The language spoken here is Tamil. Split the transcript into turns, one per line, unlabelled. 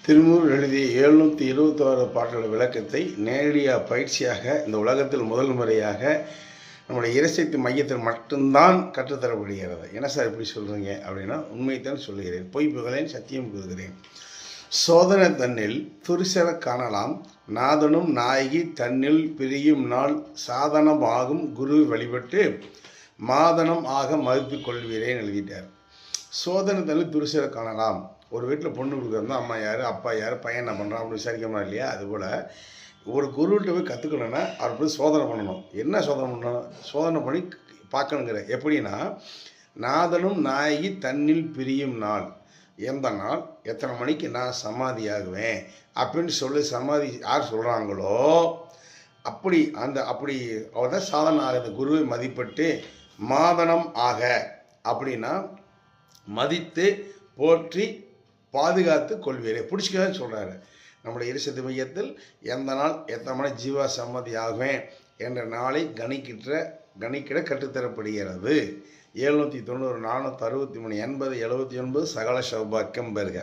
திருமூர் எழுதிய 726 பாடல்கள் விளக்கத்தை நேரடியாக பயிற்சியாக இந்த உலகத்தில் முதல் முறையாக நம்முடைய இறைசக்தி மையத்தில் மட்டும்தான் கற்றுத்தரப்படுகிறது. என்ன சார் இப்படி சொல்கிறீங்க அப்படின்னா, உண்மைத்தான் சொல்கிறேன், பொய் புகழேன், சத்தியம் கூறுகிறேன். சோதனை தன்னில் துரிசர காணலாம், நாதனும் நாயகி தன்னில் பிரியும் நாள் சாதனமாகும் குரு வழிபட்டு மாதனம் ஆக மறுத்து கொள்வீரேன்னு எழுதிட்டார். சோதனை தன்னில் துரிசர காணலாம். ஒரு வீட்டில் பொண்ணு கொடுக்குறதா அம்மா யார், அப்பா யார், பையன் என்ன பண்ணுறான் அப்படின்னு விசாரிக்கமா இல்லையா? அதுபோல் ஒரு குருகிட்ட போய் கற்றுக்கணுன்னா அவர் போய் சோதனை பண்ணணும். என்ன சோதனை பண்ணணும்? சோதனை பண்ணி பார்க்கணுங்கிற. எப்படின்னா, நாதனும் நாயகி தன்னில் பிரியும் நாள், எந்த நாள் எத்தனை மணிக்கு நான் சமாதி ஆகுவேன் அப்படின்னு சொல்லி சமாதி யார் சொல்கிறாங்களோ அப்படி அவர் தான் சாதனை ஆகுது. குருவை மதிப்பட்டு மாதனம் ஆக அப்படின்னா மதித்து போற்றி பாதுகாத்து கொள்வீரே, பிடிச்சிக்கதான் சொல்கிறாரு. நம்முடைய இறைசக்தி மையத்தில் எந்த நாள் எத்தனை மணி ஜீவா சம்மதி ஆகுவேன் என்ற நாளை கணிக்கிட கற்றுத்தரப்படுகிறது. 790 463 80 79 சகல சௌபாக்கியம் பெறுக.